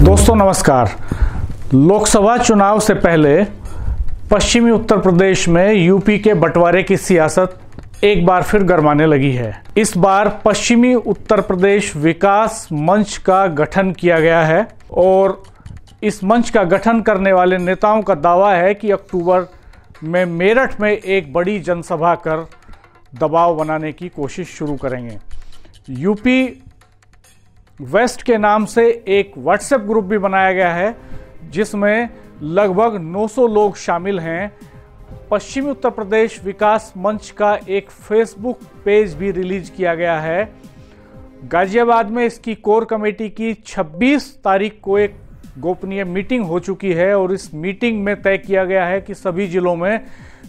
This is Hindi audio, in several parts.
दोस्तों नमस्कार। लोकसभा चुनाव से पहले पश्चिमी उत्तर प्रदेश में यूपी के बंटवारे की सियासत एक बार फिर गरमाने लगी है। इस बार पश्चिमी उत्तर प्रदेश विकास मंच का गठन किया गया है और इस मंच का गठन करने वाले नेताओं का दावा है कि अक्टूबर में मेरठ में एक बड़ी जनसभा कर दबाव बनाने की कोशिश शुरू करेंगे। यूपी वेस्ट के नाम से एक व्हाट्सएप ग्रुप भी बनाया गया है जिसमें लगभग 900 लोग शामिल हैं। पश्चिमी उत्तर प्रदेश विकास मंच का एक फेसबुक पेज भी रिलीज किया गया है। गाजियाबाद में इसकी कोर कमेटी की 26 तारीख को एक गोपनीय मीटिंग हो चुकी है और इस मीटिंग में तय किया गया है कि सभी जिलों में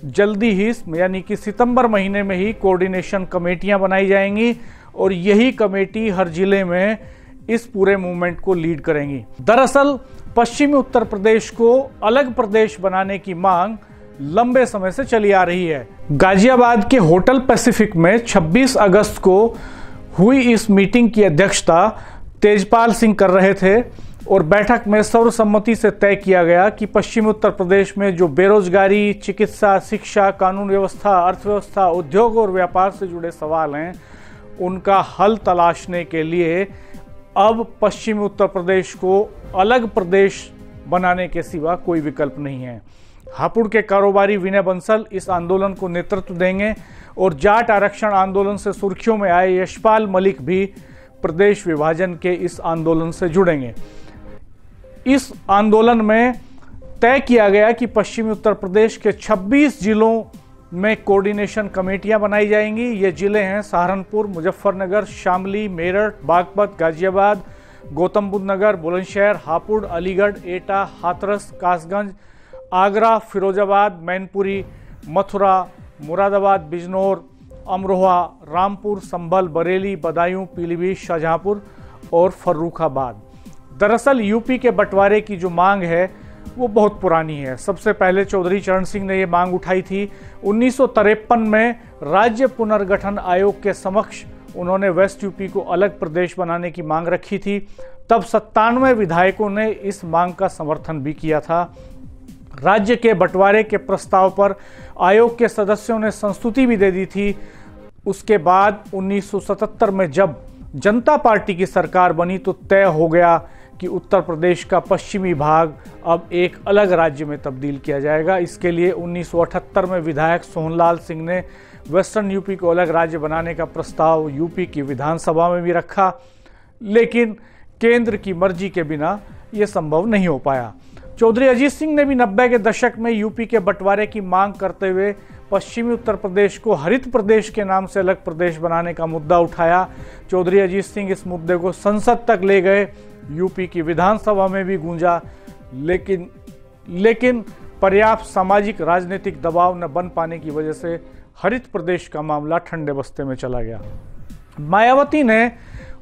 जल्दी ही यानी कि सितंबर महीने में ही कोऑर्डिनेशन कमेटियां बनाई जाएंगी और यही कमेटी हर जिले में इस पूरे मूवमेंट को लीड करेंगी। दरअसल पश्चिमी उत्तर प्रदेश को अलग प्रदेश बनाने की मांग लंबे समय से चली आ रही है। गाजियाबाद के होटल पैसिफिक में 26 अगस्त को हुई इस मीटिंग की अध्यक्षता तेजपाल सिंह कर रहे थे और बैठक में सर्वसम्मति से तय किया गया कि पश्चिमी उत्तर प्रदेश में जो बेरोजगारी, चिकित्सा, शिक्षा, कानून व्यवस्था, अर्थव्यवस्था, उद्योग और व्यापार से जुड़े सवाल हैं, उनका हल तलाशने के लिए अब पश्चिमी उत्तर प्रदेश को अलग प्रदेश बनाने के सिवा कोई विकल्प नहीं है। हापुड़ के कारोबारी विनय बंसल इस आंदोलन को नेतृत्व देंगे और जाट आरक्षण आंदोलन से सुर्खियों में आए यशपाल मलिक भी प्रदेश विभाजन के इस आंदोलन से जुड़ेंगे। इस आंदोलन में तय किया गया कि पश्चिमी उत्तर प्रदेश के 26 जिलों में कोऑर्डिनेशन कमेटियां बनाई जाएंगी। ये जिले हैं सहारनपुर, मुजफ्फरनगर, शामली, मेरठ, बागपत, गाजियाबाद, गौतम बुद्ध नगर, बुलंदशहर, हापुड़, अलीगढ़, एटा, हाथरस, कासगंज, आगरा, फिरोजाबाद, मैनपुरी, मथुरा, मुरादाबाद, बिजनौर, अमरोहा, रामपुर, संभल, बरेली, बदायूं, पीलीभीत, शाहजहांपुर और फर्रुखाबाद। दरअसल यूपी के बंटवारे की जो मांग है वो बहुत पुरानी है। सबसे पहले चौधरी चरण सिंह ने ये मांग उठाई थी। 1953 में राज्य पुनर्गठन आयोग के समक्ष उन्होंने वेस्ट यूपी को अलग प्रदेश बनाने की मांग रखी थी। तब 97 विधायकों ने इस मांग का समर्थन भी किया था। राज्य के बंटवारे के प्रस्ताव पर आयोग के सदस्यों ने संस्तुति भी दे दी थी। उसके बाद 1977 में जब जनता पार्टी की सरकार बनी तो तय हो गया कि उत्तर प्रदेश का पश्चिमी भाग अब एक अलग राज्य में तब्दील किया जाएगा। इसके लिए 1978 में विधायक सोहनलाल सिंह ने वेस्टर्न यूपी को अलग राज्य बनाने का प्रस्ताव यूपी की विधानसभा में भी रखा, लेकिन केंद्र की मर्जी के बिना ये संभव नहीं हो पाया। चौधरी अजीत सिंह ने भी 90 के दशक में यूपी के बंटवारे की मांग करते हुए पश्चिमी उत्तर प्रदेश को हरित प्रदेश के नाम से अलग प्रदेश बनाने का मुद्दा उठाया। चौधरी अजीत सिंह इस मुद्दे को संसद तक ले गए, यूपी की विधानसभा में भी गूंजा, लेकिन पर्याप्त सामाजिक राजनीतिक दबाव न बन पाने की वजह से हरित प्रदेश का मामला ठंडे बस्ते में चला गया। मायावती ने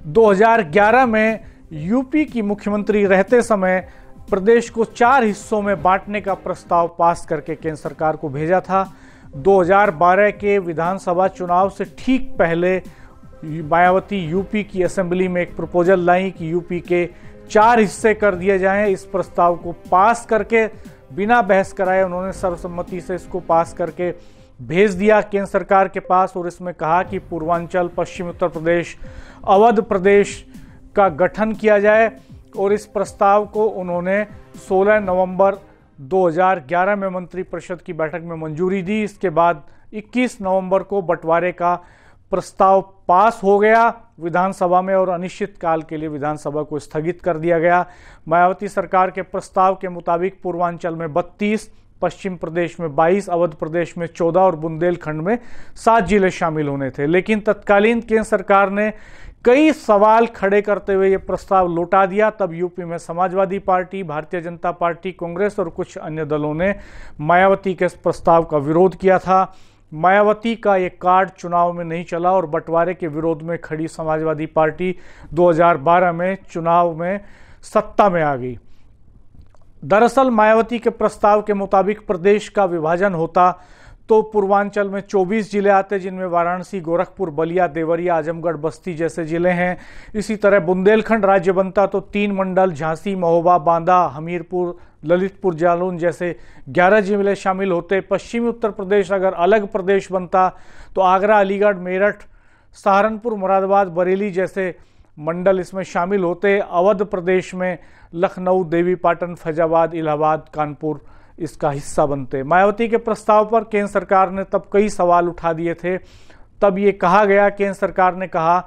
2011 में यूपी की मुख्यमंत्री रहते समय प्रदेश को 4 हिस्सों में बांटने का प्रस्ताव पास करके केंद्र सरकार को भेजा था। 2012 के विधानसभा चुनाव से ठीक पहले मायावती यूपी की असेंबली में एक प्रपोजल लाई कि यूपी के 4 हिस्से कर दिए जाएं। इस प्रस्ताव को पास करके बिना बहस कराए उन्होंने सर्वसम्मति से इसको पास करके भेज दिया केंद्र सरकार के पास और इसमें कहा कि पूर्वांचल, पश्चिमी उत्तर प्रदेश, अवध प्रदेश का गठन किया जाए और इस प्रस्ताव को उन्होंने 16 नवंबर 2011 में मंत्रिपरिषद की बैठक में मंजूरी दी। इसके बाद 21 नवंबर को बंटवारे का प्रस्ताव पास हो गया विधानसभा में और अनिश्चित काल के लिए विधानसभा को स्थगित कर दिया गया। मायावती सरकार के प्रस्ताव के मुताबिक पूर्वांचल में 32, पश्चिम प्रदेश में 22, अवध प्रदेश में 14 और बुंदेलखंड में 7 जिले शामिल होने थे। लेकिन तत्कालीन केंद्र सरकार ने कई सवाल खड़े करते हुए ये प्रस्ताव लौटा दिया। तब यूपी में समाजवादी पार्टी, भारतीय जनता पार्टी, कांग्रेस और कुछ अन्य दलों ने मायावती के इस प्रस्ताव का विरोध किया था। मायावती का ये कार्ड चुनाव में नहीं चला और बंटवारे के विरोध में खड़ी समाजवादी पार्टी 2012 में चुनाव में सत्ता में आ गई। दरअसल मायावती के प्रस्ताव के मुताबिक प्रदेश का विभाजन होता तो पूर्वांचल में 24 जिले आते हैं, जिनमें वाराणसी, गोरखपुर, बलिया, देवरिया, आजमगढ़, बस्ती जैसे जिले हैं। इसी तरह बुंदेलखंड राज्य बनता तो 3 मंडल झांसी, महोबा, बांदा, हमीरपुर, ललितपुर, जालौन जैसे 11 जिले शामिल होते। पश्चिमी उत्तर प्रदेश अगर अलग प्रदेश बनता तो आगरा, अलीगढ़, मेरठ, सहारनपुर, मुरादाबाद, बरेली जैसे मंडल इसमें शामिल होते। अवध प्रदेश में लखनऊ, देवीपाटन, फैजाबाद, इलाहाबाद, कानपुर इसका हिस्सा बनते। मायावती के प्रस्ताव पर केंद्र सरकार ने तब कई सवाल उठा दिए थे। तब ये कहा गया, केंद्र सरकार ने कहा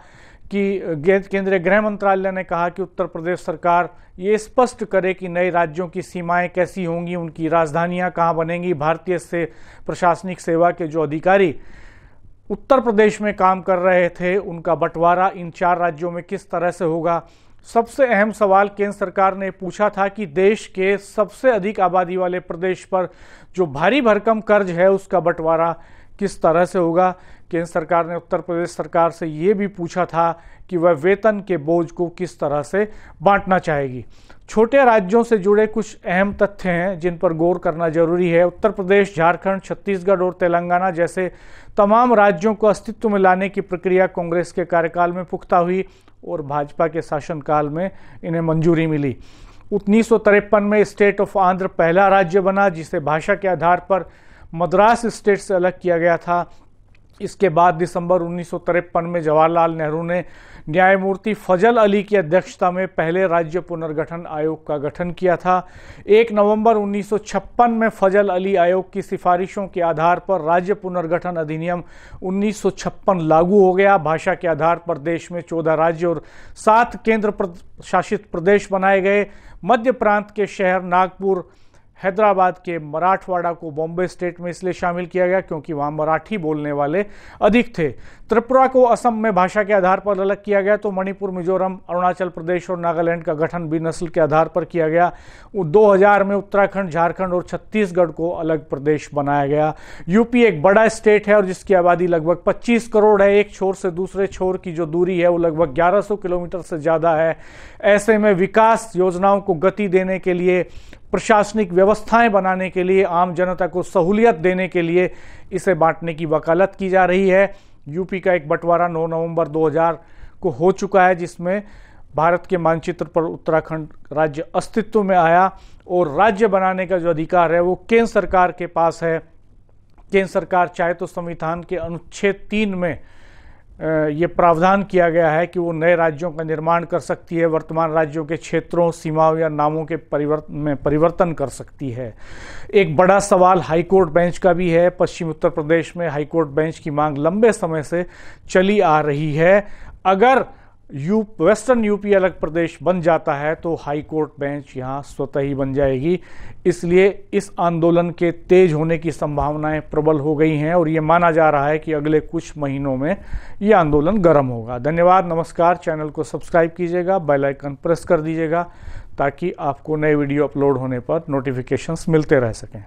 कि केंद्रीय गृह मंत्रालय ने कहा कि उत्तर प्रदेश सरकार ये स्पष्ट करे कि नए राज्यों की सीमाएं कैसी होंगी, उनकी राजधानियां कहाँ बनेंगी। भारतीय से प्रशासनिक सेवा के जो अधिकारी उत्तर प्रदेश में काम कर रहे थे, उनका बंटवारा इन 4 राज्यों में किस तरह से होगा। सबसे अहम सवाल केंद्र सरकार ने पूछा था कि देश के सबसे अधिक आबादी वाले प्रदेश पर जो भारी भरकम कर्ज है, उसका बंटवारा किस तरह से होगा। केंद्र सरकार ने उत्तर प्रदेश सरकार से ये भी पूछा था कि वह वेतन के बोझ को किस तरह से बांटना चाहेगी। छोटे राज्यों से जुड़े कुछ अहम तथ्य हैं जिन पर गौर करना जरूरी है। उत्तर प्रदेश, झारखंड, छत्तीसगढ़ और तेलंगाना जैसे तमाम राज्यों को अस्तित्व में लाने की प्रक्रिया कांग्रेस के कार्यकाल में पुख्ता हुई और भाजपा के शासनकाल में इन्हें मंजूरी मिली। 1953 में स्टेट ऑफ आंध्र पहला राज्य बना, जिसे भाषा के आधार पर मद्रास स्टेट से अलग किया गया था। इसके बाद दिसंबर 1953 में जवाहरलाल नेहरू ने न्यायमूर्ति फजल अली की अध्यक्षता में पहले राज्य पुनर्गठन आयोग का गठन किया था। 1 नवंबर 1956 में फजल अली आयोग की सिफारिशों के आधार पर राज्य पुनर्गठन अधिनियम 1956 लागू हो गया। भाषा के आधार पर देश में 14 राज्य और 7 केंद्र शासित प्रदेश बनाए गए। मध्य प्रांत के शहर नागपुर, हैदराबाद के मराठवाड़ा को बॉम्बे स्टेट में इसलिए शामिल किया गया क्योंकि वहाँ मराठी बोलने वाले अधिक थे। त्रिपुरा को असम में भाषा के आधार पर अलग किया गया, तो मणिपुर, मिजोरम, अरुणाचल प्रदेश और नागालैंड का गठन भी नस्ल के आधार पर किया गया। 2000 में उत्तराखंड, झारखंड और छत्तीसगढ़ को अलग प्रदेश बनाया गया। यूपी एक बड़ा स्टेट है और जिसकी आबादी लगभग 25 करोड़ है। एक छोर से दूसरे छोर की जो दूरी है वो लगभग 1100 किलोमीटर से ज़्यादा है। ऐसे में विकास योजनाओं को गति देने के लिए, प्रशासनिक व्यवस्थाएं बनाने के लिए, आम जनता को सहूलियत देने के लिए इसे बांटने की वकालत की जा रही है। यूपी का एक बंटवारा 9 नवंबर 2000 को हो चुका है, जिसमें भारत के मानचित्र पर उत्तराखंड राज्य अस्तित्व में आया और राज्य बनाने का जो अधिकार है वो केंद्र सरकार के पास है। केंद्र सरकार चाहे तो संविधान के अनुच्छेद 3 में ये प्रावधान किया गया है कि वो नए राज्यों का निर्माण कर सकती है, वर्तमान राज्यों के क्षेत्रों, सीमाओं या नामों के परिवर्तन कर सकती है। एक बड़ा सवाल हाईकोर्ट बेंच का भी है। पश्चिम उत्तर प्रदेश में हाईकोर्ट बेंच की मांग लंबे समय से चली आ रही है। अगर वेस्टर्न यूपी अलग प्रदेश बन जाता है तो हाई कोर्ट बेंच यहाँ स्वतः ही बन जाएगी। इसलिए इस आंदोलन के तेज होने की संभावनाएं प्रबल हो गई हैं और ये माना जा रहा है कि अगले कुछ महीनों में ये आंदोलन गर्म होगा। धन्यवाद, नमस्कार। चैनल को सब्सक्राइब कीजिएगा, बेल आइकन प्रेस कर दीजिएगा ताकि आपको नए वीडियो अपलोड होने पर नोटिफिकेशंस मिलते रह सकें।